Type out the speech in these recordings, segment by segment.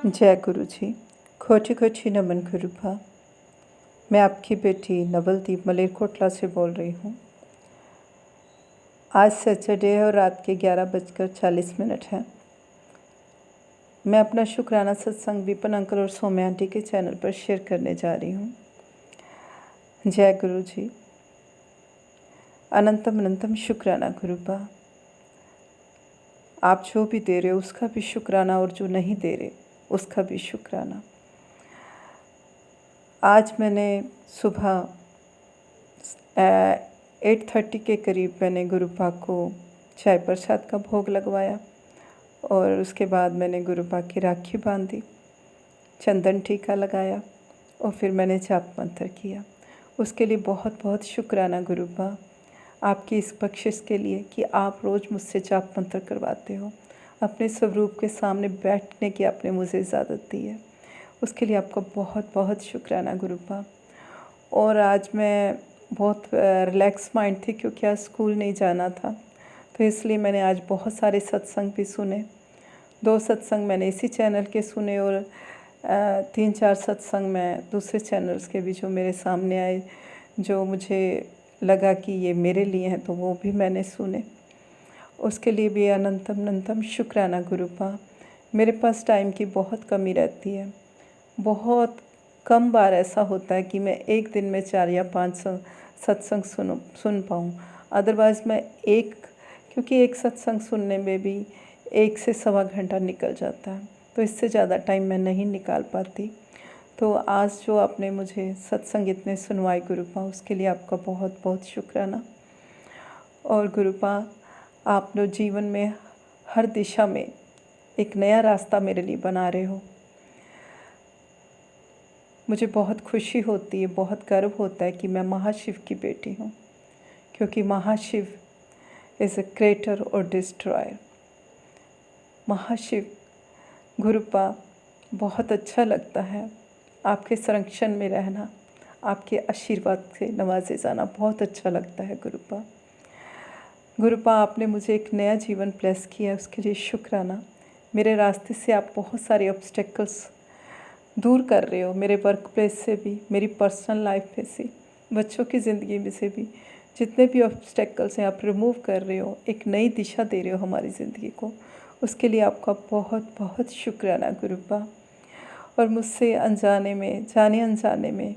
जय गुरु जी। खोटी खोटी नमन गुरुभा। मैं आपकी बेटी नवलदीप मलेरकोटला से बोल रही हूँ। आज सैटरडे है और रात के 11:40 हैं। मैं अपना शुक्राना सत्संग विपन अंकल और सौम्या आंटी के चैनल पर शेयर करने जा रही हूँ। जय गुरु जी। अनंतम अनंतम शुक्राना गुरुभा। आप जो भी दे रहे हो उसका भी शुक्राना और जो नहीं दे रहे उसका भी शुक्राना। आज मैंने सुबह 8:30 के करीब मैंने गुरुपा को चाय प्रसाद का भोग लगवाया और उसके बाद मैंने गुरुपा की राखी बांधी, चंदन टीका लगाया और फिर मैंने जाप मंत्र किया। उसके लिए बहुत बहुत शुक्राना गुरुपा, आपकी इस बख्शिश के लिए कि आप रोज़ मुझसे जाप मंत्र करवाते हो। अपने स्वरूप के सामने बैठने की आपने मुझे इजाज़त दी है, उसके लिए आपका बहुत बहुत शुक्राना गुरुपा। और आज मैं बहुत रिलैक्स माइंड थी क्योंकि आज स्कूल नहीं जाना था, तो इसलिए मैंने आज बहुत सारे सत्संग भी सुने। 2 सत्संग मैंने इसी चैनल के सुने और 3-4 सत्संग मैं दूसरे चैनल्स के भी जो मेरे सामने आए, जो मुझे लगा कि ये मेरे लिए हैं, तो वो भी मैंने सुने। उसके लिए भी अनंतम अनंतम शुक्राना गुरुपा। मेरे पास टाइम की बहुत कमी रहती है, बहुत कम बार ऐसा होता है कि मैं एक दिन में 4 या 5 सत्संग सुन पाऊँ। अदरवाइज़ मैं क्योंकि एक सत्संग सुनने में भी 1 से सवा घंटा निकल जाता है, तो इससे ज़्यादा टाइम मैं नहीं निकाल पाती। तो आज जो आपने मुझे सत्संग इतने सुनवाए गुरुपा, उसके लिए आपका बहुत बहुत शुक्राना। और गुरुपा, आप लोग जीवन में हर दिशा में एक नया रास्ता मेरे लिए बना रहे हो। मुझे बहुत खुशी होती है, बहुत गर्व होता है कि मैं महाशिव की बेटी हूँ, क्योंकि महाशिव इज़ अ क्रिएटर और डिस्ट्रॉयर। महाशिव गुरुपा, बहुत अच्छा लगता है आपके संरक्षण में रहना, आपके आशीर्वाद से नवाजे जाना बहुत अच्छा लगता है गुरुपा। गुरुपा, आपने मुझे एक नया जीवन ब्लेस किया है, उसके लिए शुक्राना। मेरे रास्ते से आप बहुत सारे ऑब्स्टेकल्स दूर कर रहे हो, मेरे वर्क प्लेस से भी, मेरी पर्सनल लाइफ में से, बच्चों की ज़िंदगी में से भी जितने भी ऑब्स्टेकल्स हैं आप रिमूव कर रहे हो, एक नई दिशा दे रहे हो हमारी ज़िंदगी को। उसके लिए आपका बहुत बहुत शुक्राना गुरुपा। और मुझसे अनजाने में, जाने अनजाने में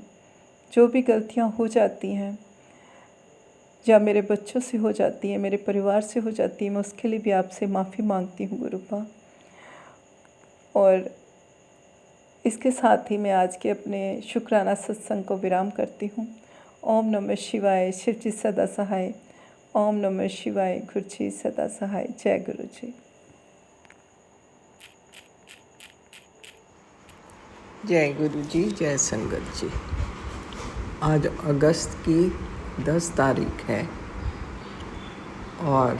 जो भी गलतियाँ हो जाती हैं, या मेरे बच्चों से हो जाती है, मेरे परिवार से हो जाती है, मैं उसके लिए भी आपसे माफ़ी मांगती हूँ गुरुपा। और इसके साथ ही मैं आज के अपने शुक्राना सत्संग को विराम करती हूँ। ओम नमः शिवाय, शिव जी सदा सहाय। ओम नमः शिवाय, गुरु जी सदा सहाय। जय गुरु जी। जय गुरु जी, जय संगत जी। आज अगस्त की 10 तारीख है और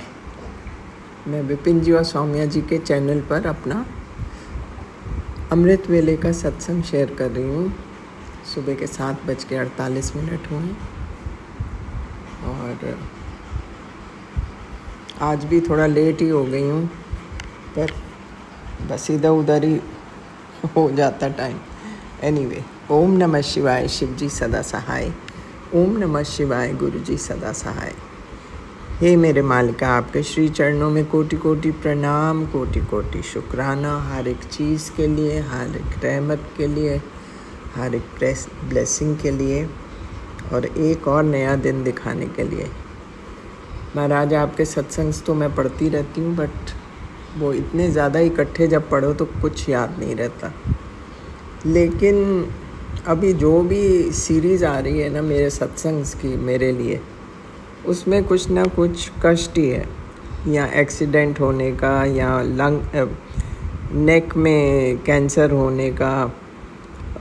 मैं विपिन जी और सौम्या जी के चैनल पर अपना अमृत वेले का सत्संग शेयर कर रही हूँ। सुबह के 7:48 हुए और आज भी थोड़ा लेट ही हो गई हूँ, पर बस इधर उधर ही हो जाता टाइम। एनीवे, ओम नमः शिवाय, शिव जी सदा सहाय। ओम नमः शिवाय, गुरु जी सदा सहाय। हे मेरे मालिका, आपके श्री चरणों में कोटि कोटि प्रणाम, कोटि कोटि शुक्राना, हर एक चीज़ के लिए, हर एक रहमत के लिए, हर एक ब्लेसिंग के लिए और एक और नया दिन दिखाने के लिए। महाराज, आपके सत्संग तो मैं पढ़ती रहती हूँ, बट वो इतने ज़्यादा इकट्ठे जब पढ़ो तो कुछ याद नहीं रहता। लेकिन अभी जो भी सीरीज़ आ रही है ना मेरे सत्संग्स की मेरे लिए, उसमें कुछ ना कुछ कष्ट ही है, या एक्सीडेंट होने का, या नेक में कैंसर होने का,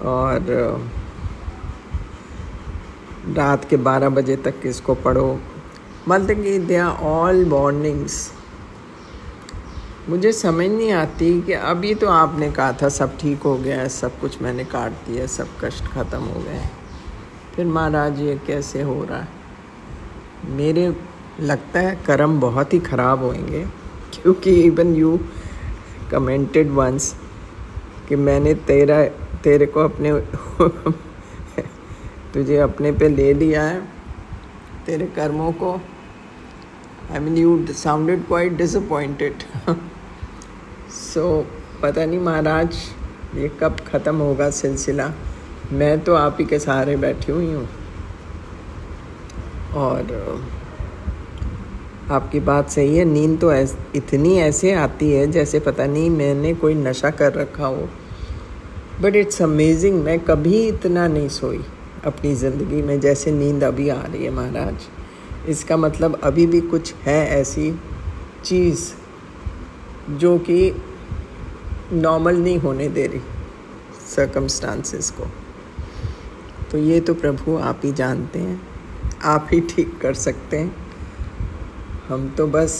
और रात के 12 बजे तक इसको पढ़ो। मतलब कि दे आर ऑल वार्निंग्स। मुझे समझ नहीं आती कि अभी तो आपने कहा था सब ठीक हो गया है, सब कुछ मैंने काट दिया, सब कष्ट ख़त्म हो गए, फिर महाराज ये कैसे हो रहा है? मेरे लगता है कर्म बहुत ही ख़राब होंगे, क्योंकि इवन यू कमेंटेड वंस कि मैंने तेरे को अपने तुझे अपने पे ले लिया है, तेरे कर्मों को। I mean you sounded quite disappointed. So पता नहीं महाराज ये कब ख़त्म होगा सिलसिला। मैं तो आप ही के सहारे बैठी हुई हूँ। और आपकी बात सही है, नींद तो इतनी ऐसे आती है जैसे पता नहीं मैंने कोई नशा कर रखा हो। बट इट्स अमेजिंग, मैं कभी इतना नहीं सोई अपनी ज़िंदगी में जैसे नींद अभी आ रही है महाराज। इसका मतलब अभी भी कुछ है ऐसी चीज़ जो कि नॉर्मल नहीं होने दे रही सर्कमस्टांसेस को। तो ये तो प्रभु आप ही जानते हैं, आप ही ठीक कर सकते हैं। हम तो बस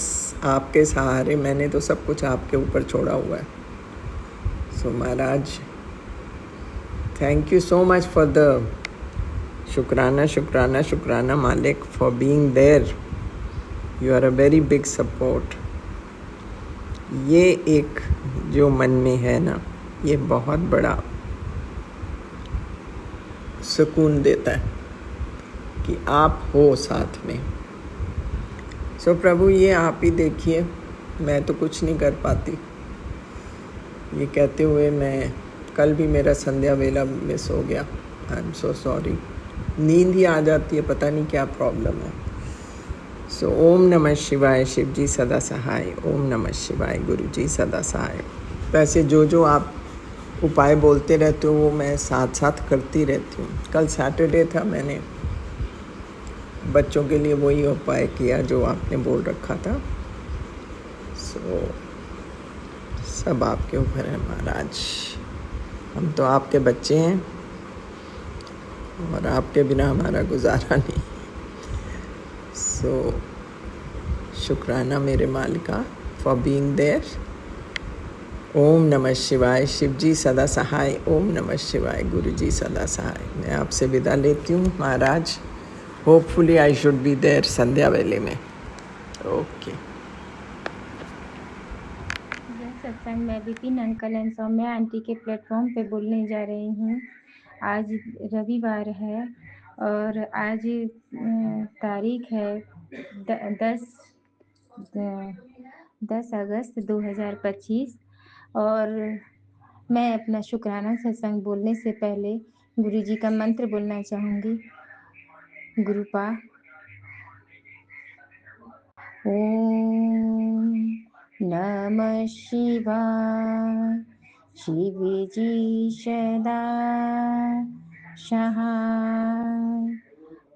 आपके सहारे, मैंने तो सब कुछ आपके ऊपर छोड़ा हुआ है। सो महाराज thank you so much for the शुक्राना शुक्राना शुक्राना मालिक for being there. You are a very big support. ये एक जो मन में है ना, ये बहुत बड़ा सुकून देता है कि आप हो साथ में। सो प्रभु ये आप ही देखिए, मैं तो कुछ नहीं कर पाती। ये कहते हुए मैं कल भी मेरा संध्या वेला मिस हो गया। I am so sorry. नींद ही आ जाती है, पता नहीं क्या प्रॉब्लम है। सो ओम नमः शिवाय, शिव जी सदा सहाय। ओम नमः शिवाय, गुरु जी सदा सहाय। वैसे जो आप उपाय बोलते रहते हो वो मैं साथ साथ करती रहती हूँ। कल सैटरडे था, मैंने बच्चों के लिए वही उपाय किया जो आपने बोल रखा था। सो सब आपके ऊपर है महाराज। हम तो आपके बच्चे हैं और आपके बिना हमारा गुजारा नहीं। सो शुक्राना मेरे मालिका फॉर बीइंग देयर। ओम नमः शिवाय, शिव जी सदा सहाय। ओम नमः शिवाय, गुरु जी सदा सहाय। मैं आपसे विदा लेती हूँ महाराज। Hopefully I should be there संध्या वेले में। ओके। यह सत्संग मैं Vipin uncle and Saumya aunty के प्लेटफॉर्म पे बोलने जा रही हूँ। आज रविवार है और आज तारीख है 10 अगस्त 2025 और मैं अपना शुक्राना सत्संग बोलने से पहले गुरु जी का मंत्र बोलना चाहूँगी। गुरुपा ओम नमः शिवाय, शिव जी सदा सहाय।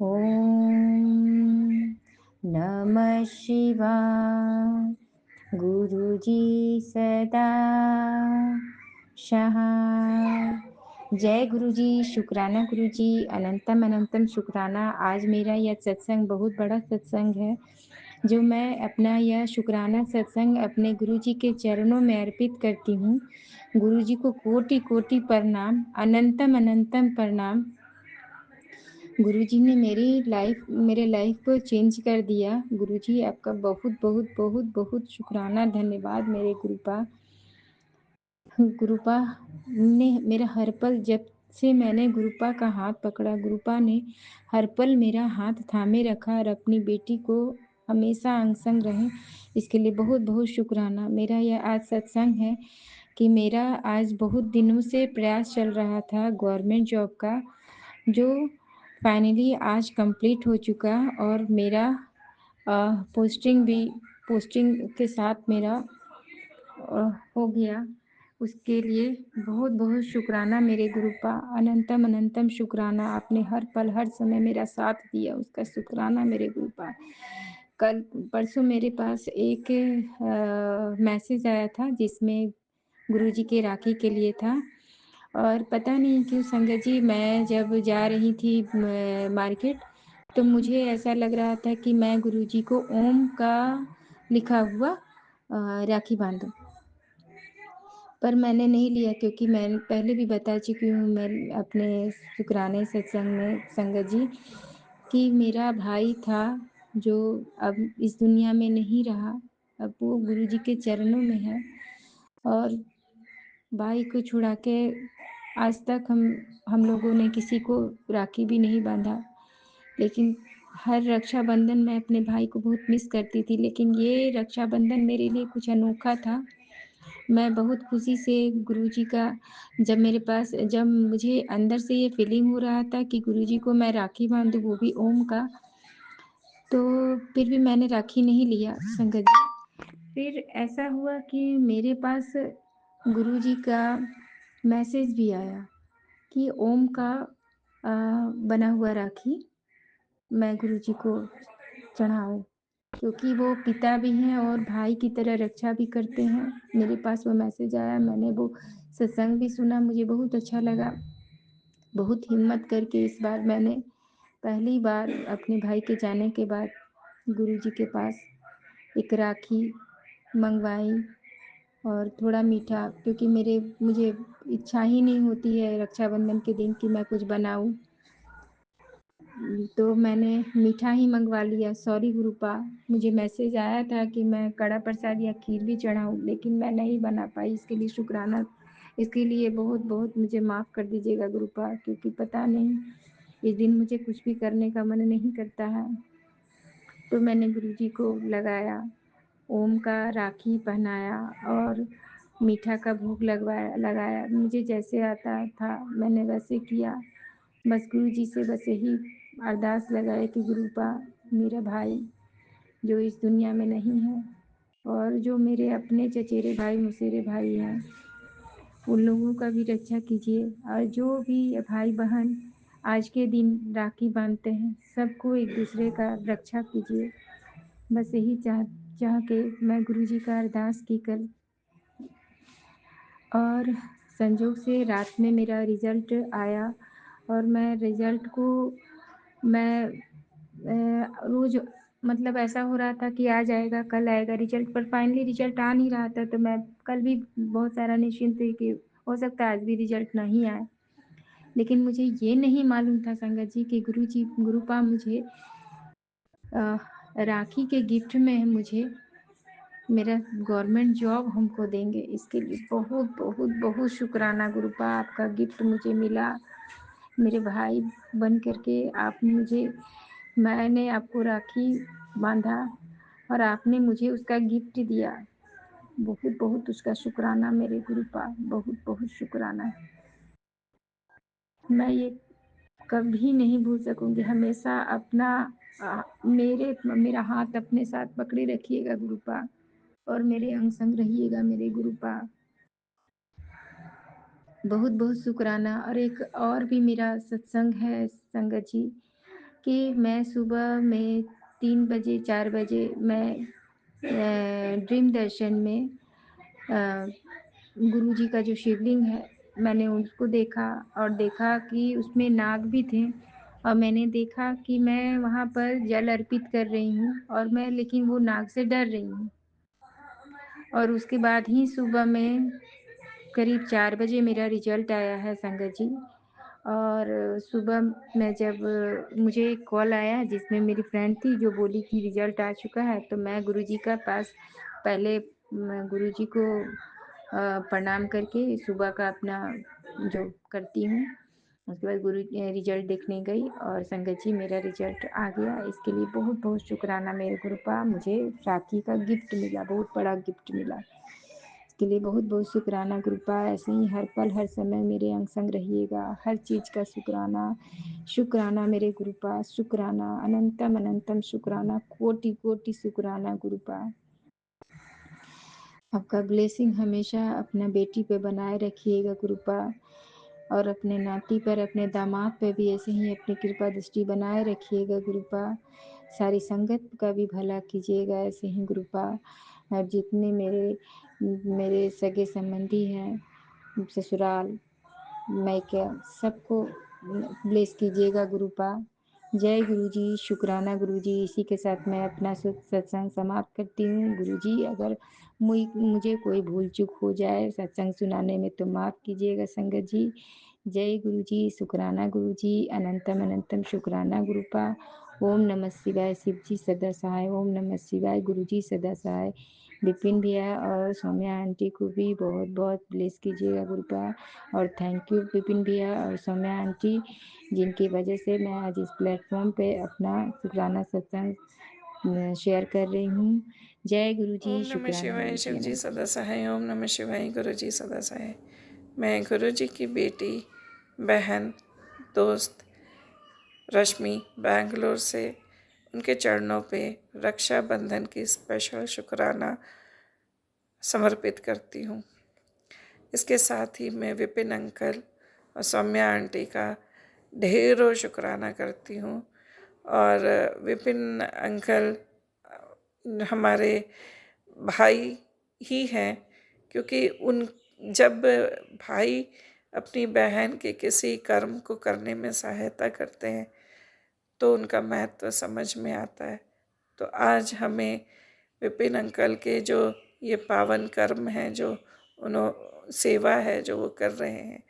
ओम नमः शिवाय, गुरु जी सदा सहाय। जय गुरु जी, शुक्राना गुरु जी, अनंतम अनंतम शुक्राना। आज मेरा यह सत्संग बहुत बड़ा सत्संग है जो मैं अपना यह शुक्राना सत्संग अपने गुरु जी के चरणों में अर्पित करती हूँ। गुरु जी को कोटि कोटि प्रणाम, अनंतम अनंतम प्रणाम। गुरु जी ने मेरे लाइफ को चेंज कर दिया। गुरु जी आपका बहुत बहुत बहुत बहुत शुक्राना, धन्यवाद मेरे गुरुपा। गुरुपा ने मेरा हर पल, जब से मैंने गुरुपा का हाथ पकड़ा, गुरुपा ने हर पल मेरा हाथ थामे रखा और अपनी बेटी को हमेशा अंग संग रहे, इसके लिए बहुत बहुत शुक्राना। मेरा यह आज सत्संग है कि मेरा आज बहुत दिनों से प्रयास चल रहा था गवर्नमेंट जॉब का, जो फाइनली आज कंप्लीट हो चुका और मेरा पोस्टिंग के साथ मेरा हो गया। उसके लिए बहुत बहुत शुक्राना मेरे गुरुपा, अनंतम अनंतम शुक्राना। आपने हर पल हर समय मेरा साथ दिया, उसका शुक्राना मेरे गुरुपा। कल परसों मेरे पास एक मैसेज आया था जिसमें गुरुजी के राखी के लिए था और पता नहीं क्यों संगत जी, मैं जब जा रही थी मार्केट तो मुझे ऐसा लग रहा था कि मैं गुरुजी को ओम का लिखा हुआ राखी बांधूं, पर मैंने नहीं लिया क्योंकि मैं पहले भी बता चुकी हूँ मैं अपने शुक्राने सत्संग में संगत जी कि मेरा भाई था जो अब इस दुनिया में नहीं रहा, अब वो गुरु जी के चरणों में है और भाई को छुड़ा के आज तक हम लोगों ने किसी को राखी भी नहीं बाँधा। लेकिन हर रक्षाबंधन मैं अपने भाई को बहुत मिस करती थी, लेकिन ये रक्षाबंधन मेरे लिए कुछ अनोखा था। मैं बहुत खुशी से गुरुजी का जब मुझे अंदर से ये फ़ीलिंग हो रहा था कि गुरुजी को मैं राखी बाँधूँ, वो भी ओम का, तो फिर भी मैंने राखी नहीं लिया संगत जी। फिर ऐसा हुआ कि मेरे पास गुरुजी का मैसेज भी आया कि ओम का बना हुआ राखी मैं गुरुजी को चढ़ाऊँ, क्योंकि वो पिता भी हैं और भाई की तरह रक्षा भी करते हैं। मेरे पास वो मैसेज आया, मैंने वो सत्संग भी सुना, मुझे बहुत अच्छा लगा। बहुत हिम्मत करके इस बार मैंने पहली बार अपने भाई के जाने के बाद गुरुजी के पास एक राखी मँगवाई और थोड़ा मीठा, क्योंकि मुझे इच्छा ही नहीं होती है रक्षाबंधन के दिन कि मैं कुछ बनाऊँ। तो मैंने मीठा ही मँगवा लिया। सॉरी गुरुपा, मुझे मैसेज आया था कि मैं कड़ा प्रसाद या खीर भी चढ़ाऊँ, लेकिन मैं नहीं बना पाई। इसके लिए बहुत-बहुत मुझे माफ़ कर दीजिएगा गुरुपा, क्योंकि पता नहीं इस दिन मुझे कुछ भी करने का मन नहीं करता है। तो मैंने गुरुजी को लगाया, ओम का राखी पहनाया और मीठा का भोग लगाया। मुझे जैसे आता था मैंने वैसे किया। बस गुरुजी से बस यही अरदास लगाए कि गुरुपा, मेरा भाई जो इस दुनिया में नहीं है और जो मेरे अपने चचेरे भाई मौसेरे भाई हैं, उन लोगों का भी रक्षा कीजिए, और जो भी भाई-बहन आज के दिन राखी बाँधते हैं, सबको एक-दूसरे का रक्षा कीजिए। बस यही चाह चाह के मैं गुरुजी का अरदास की कल, और संजोग से रात में मेरा रिज़ल्ट आया और मैं रिज़ल्ट को मैं रोज़ मतलब ऐसा हो रहा था कि आज आएगा, कल आएगा रिज़ल्ट, पर फाइनली रिज़ल्ट आ नहीं रहा था, तो मैं कल भी बहुत सारा निश्चिंत थी कि हो सकता है आज भी रिज़ल्ट नहीं आए। लेकिन मुझे ये नहीं मालूम था संगत जी कि गुरुपा मुझे अ, राखी के गिफ्ट में मुझे मेरा गवर्नमेंट जॉब हमको देंगे। इसके लिए बहुत शुक्राना गुरुपा, आपका गिफ्ट मुझे मिला। मेरे भाई बन कर के मैंने आपको राखी बाँधा और आपने मुझे उसका गिफ्ट दिया। बहुत उसका शुक्राना मेरे गुरुपा, बहुत शुक्राना। मैं ये कभी नहीं भूल सकूँगी, हमेशा मेरा हाथ अपने साथ पकड़े रखिएगा गुरुपा, और मेरे अंग संग रहिएगा मेरे गुरुपा। बहुत शुक्राना। और एक और भी मेरा सत्संग है संगत जी, कि मैं सुबह में 3 बजे 4 बजे मैं ड्रीम दर्शन में गुरुजी का जो शिवलिंग है, मैंने उसको देखा और देखा कि उसमें नाग भी थे, और मैंने देखा कि मैं वहाँ पर जल अर्पित कर रही हूँ और मैं लेकिन वो नाग से डर रही हूँ। और उसके बाद ही सुबह में करीब 4 बजे मेरा रिज़ल्ट आया है संगत जी। और सुबह में जब मुझे एक कॉल आया जिसमें मेरी फ्रेंड थी जो बोली कि रिज़ल्ट आ चुका है, तो मैं गुरुजी का पास पहले मैं गुरुजी को प्रणाम करके सुबह का अपना जो करती हूँ, उसके बाद रिज़ल्ट देखने गई और संगत जी मेरा रिज़ल्ट आ गया। इसके लिए बहुत शुक्राना मेरे गुरुपा, मुझे राखी का गिफ्ट मिला, बहुत बड़ा गिफ्ट मिला। इसके लिए बहुत शुक्राना गुरुपा, ऐसे ही हर पल हर समय मेरे अंग संग रहिएगा, हर चीज़ का शुक्राना मेरे गुरुपा, शुक्राना, अनंतम शुक्राना, कोटि शुक्राना गुरुपा। आपका ब्लेसिंग हमेशा अपना बेटी पे बनाए रखिएगा गुरुपा, और अपने नाती पर, अपने दामाद पे भी ऐसे ही अपनी कृपा दृष्टि बनाए रखिएगा गुरुपा। सारी संगत का भी भला कीजिएगा ऐसे ही गुरुपा। और जितने मेरे सगे संबंधी हैं, ससुराल मायके, सबको ब्लेस कीजिएगा गुरुपा। जय गुरु जी, शुक्राना गुरु जी। इसी के साथ मैं अपना सत्संग समाप्त करती हूँ। गुरु जी, अगर मुझे कोई भूल चूक हो जाए सत्संग सुनाने में तो माफ़ कीजिएगा संगत जी। जय गुरु जी, शुक्राना गुरु जी, अनंतम शुक्राना गुरुपा। ओम नमः शिवाय, शिव जी सदा सहाय। ओम नमः शिवाय, गुरु जी सदा सहाय। विपिन भैया और सौम्या आंटी को भी बहुत बहुत ब्लेस कीजिएगा गुरुपा। और थैंक यू विपिन भैया और सौम्या आंटी, जिनकी वजह से मैं आज इस प्लेटफॉर्म पे अपना शुक्राना सत्संग शेयर कर रही हूँ। जय गुरु जी, ओम नमः शुक्राना शिवाय, गुरु शिव जी, जी अनंत। सदा सहाय। ओम नमः शिवाय, गुरु जी सदा सहाय। मैं गुरु जी की बेटी, बहन, दोस्त रश्मि बेंगलोर से उनके चरणों पे रक्षाबंधन की स्पेशल शुक्राना समर्पित करती हूँ। इसके साथ ही मैं विपिन अंकल और सौम्या आंटी का ढेरों शुक्राना करती हूँ। और विपिन अंकल हमारे भाई ही हैं, क्योंकि उन जब भाई अपनी बहन के किसी कर्म को करने में सहायता करते हैं तो उनका महत्व समझ में आता है। तो आज हमें विपिन अंकल के जो ये पावन कर्म हैं, जो सेवा है जो वो कर रहे हैं,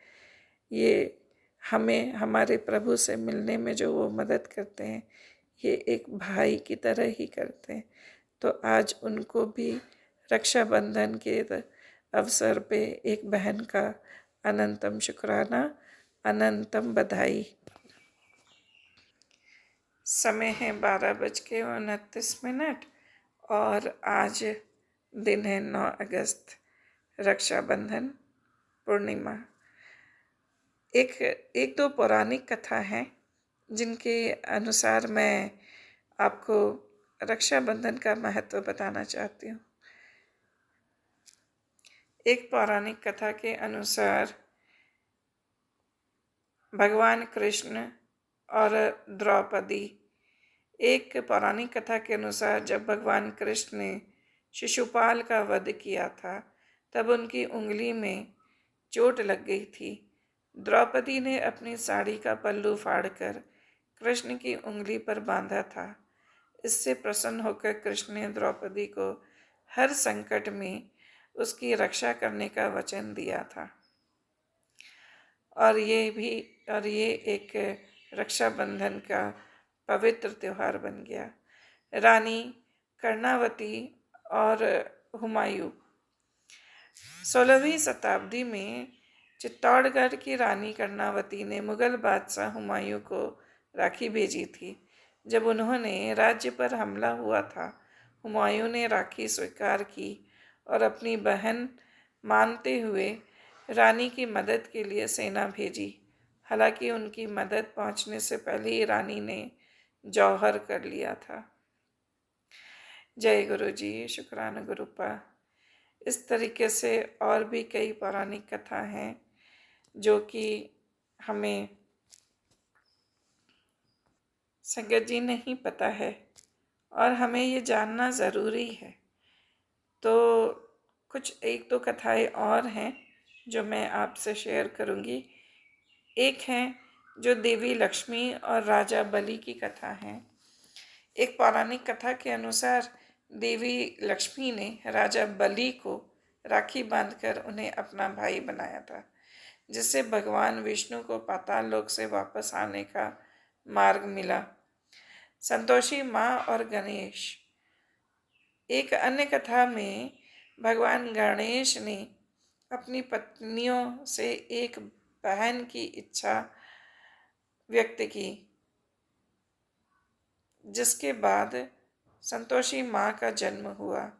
ये हमें हमारे प्रभु से मिलने में जो वो मदद करते हैं, ये एक भाई की तरह ही करते हैं। तो आज उनको भी रक्षाबंधन के अवसर पे एक बहन का अनंतम शुक्राना, अनंतम बधाई। समय है 12:29 और आज दिन है 9 अगस्त, रक्षाबंधन पूर्णिमा। एक दो पौराणिक कथा हैं जिनके अनुसार मैं आपको रक्षाबंधन का महत्व बताना चाहती हूँ। एक पौराणिक कथा के अनुसार भगवान कृष्ण और द्रौपदी, एक पौराणिक कथा के अनुसार जब भगवान कृष्ण ने शिशुपाल का वध किया था तब उनकी उंगली में चोट लग गई थी। द्रौपदी ने अपनी साड़ी का पल्लू फाड़कर कृष्ण की उंगली पर बांधा था। इससे प्रसन्न होकर कृष्ण ने द्रौपदी को हर संकट में उसकी रक्षा करने का वचन दिया था। और ये एक रक्षाबंधन का पवित्र त्योहार बन गया। रानी कर्णावती और हुमायूं। 16वीं शताब्दी में चित्तौड़गढ़ की रानी कर्णावती ने मुगल बादशाह हुमायूं को राखी भेजी थी। जब उन्होंने राज्य पर हमला हुआ था, हुमायूं ने राखी स्वीकार की और अपनी बहन मानते हुए रानी की मदद के लिए सेना भेजी। हालांकि उनकी मदद पहुंचने से पहले ही रानी ने जौहर कर लिया था। जय गुरु जी, शुक्राना गुरुपा। इस तरीके से और भी कई पौराणिक कथा हैं जो कि हमें संगत जी नहीं पता है और हमें ये जानना ज़रूरी है। तो कुछ एक दो कथाएं और हैं जो मैं आपसे शेयर करूंगी। एक है जो देवी लक्ष्मी और राजा बलि की कथा है। एक पौराणिक कथा के अनुसार देवी लक्ष्मी ने राजा बलि को राखी बांधकर उन्हें अपना भाई बनाया था, जिससे भगवान विष्णु को पाताल लोक से वापस आने का मार्ग मिला। संतोषी माँ और गणेश। एक अन्य कथा में भगवान गणेश ने अपनी पत्नियों से एक बहन की इच्छा व्यक्त की, जिसके बाद संतोषी माँ का जन्म हुआ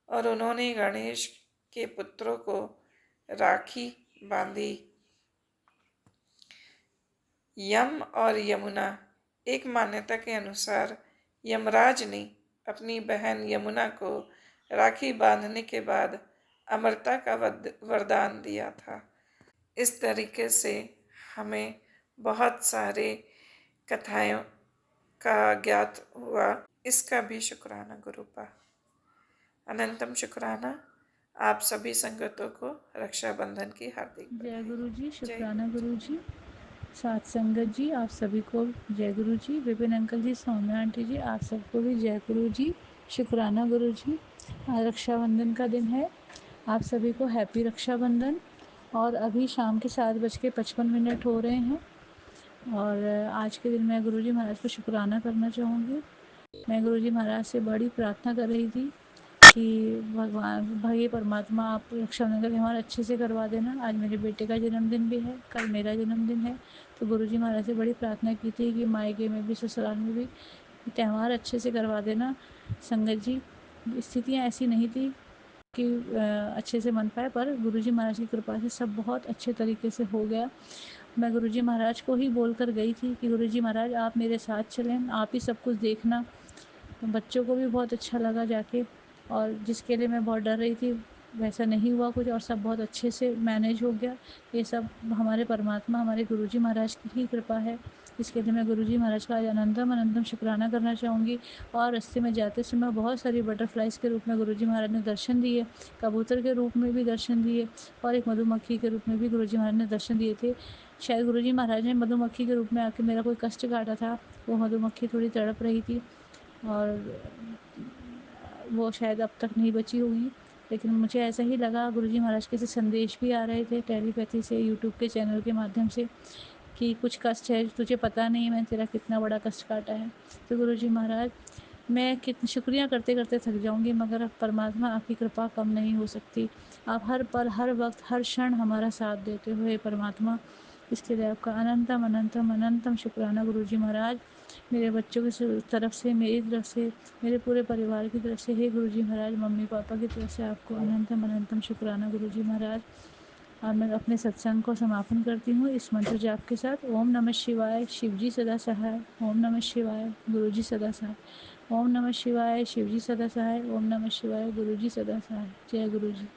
और उन्होंने गणेश के पुत्रों को राखी बांधी। यम और यमुना। एक मान्यता के अनुसार यमराज ने अपनी बहन यमुना को राखी बांधने के बाद अमरता का वरदान दिया था। इस तरीके से हमें बहुत सारे कथाओं का ज्ञात हुआ। इसका भी शुक्राना गुरुपा। अनंतम शुक्राना आप सभी संगतों को रक्षाबंधन की हार्दिक जय गुरु जी, जय शुक्राना गुरु जी। सात संगत जी, आप सभी को जय गुरु जी। विपिन अंकल जी, सौम्या आंटी जी, आप सबको भी जय गुरु जी, शुक्राना गुरु जी। आज रक्षाबंधन का दिन है, आप सभी को हैप्पी रक्षाबंधन। और अभी शाम के 7:55 हो रहे हैं और आज के दिन मैं गुरुजी महाराज को शुक्राना करना चाहूँगी। मैं गुरुजी महाराज से बड़ी प्रार्थना कर रही थी कि भगवान भाई परमात्मा आप रक्षाबंधन का त्यौहार अच्छे से करवा देना। आज मेरे बेटे का जन्मदिन भी है, कल मेरा जन्मदिन है। तो गुरुजी महाराज से बड़ी प्रार्थना की थी कि मायके में भी ससुराल में भी त्यौहार अच्छे से करवा देना। संगत जी, स्थितियाँ ऐसी नहीं थी कि अच्छे से मन पाए, पर गुरुजी महाराज की कृपा से सब बहुत अच्छे तरीके से हो गया। मैं गुरुजी महाराज को ही बोल कर गई थी कि गुरुजी महाराज आप मेरे साथ चलें, आप ही सब कुछ देखना। तो बच्चों को भी बहुत अच्छा लगा जाके, और जिसके लिए मैं बहुत डर रही थी वैसा नहीं हुआ कुछ, और सब बहुत अच्छे से मैनेज हो गया। ये सब हमारे परमात्मा, हमारे गुरुजी महाराज की ही कृपा है। इसके लिए मैं गुरुजी महाराज का आज अनंतम अनंतम शुक्राना करना चाहूँगी। और रास्ते में जाते समय बहुत सारी बटरफ्लाइज़ के रूप में गुरुजी महाराज ने दर्शन दिए, कबूतर के रूप में भी दर्शन दिए, और एक मधुमक्खी के रूप में भी गुरुजी महाराज ने दर्शन दिए थे। शायद गुरुजी महाराज ने मधुमक्खी के रूप में आके मेरा कोई कष्ट काटा था। वो मधुमक्खी थोड़ी तड़प रही थी और वो शायद अब तक नहीं बची होगी, लेकिन मुझे ऐसा ही लगा। गुरुजी महाराज के से संदेश भी आ रहे थे टेलीपैथी से, यूट्यूब के चैनल के माध्यम से, कि कुछ कष्ट है तुझे पता नहीं है मैंने तेरा कितना बड़ा कष्ट काटा है। तो गुरुजी महाराज, मैं कितनी शुक्रिया करते करते थक जाऊंगी, मगर परमात्मा आपकी कृपा कम नहीं हो सकती। आप हर पल, हर वक्त, हर क्षण हमारा साथ देते हुए परमात्मा, इसके लिए आपका अनंतम अनंतम अनंतम शुक्राना गुरुजी महाराज। मेरे बच्चों की तरफ से, मेरी तरफ से, मेरे पूरे परिवार की तरफ से, हे गुरुजी महाराज, मम्मी पापा की तरफ से आपको अनंतम अनंतम शुक्राना गुरुजी महाराज। और मैं अपने सत्संग को समापन करती हूँ इस मंत्र जाप के साथ। ओम नमः शिवाय, शिवजी सदा सहाय। ओम नमः शिवाय, गुरुजी सदा सहाय। ओम नमः शिवाय, शिवजी सदा सहाय। ओम नमः शिवाय, गुरुजी सदा सहाय। जय गुरुजी।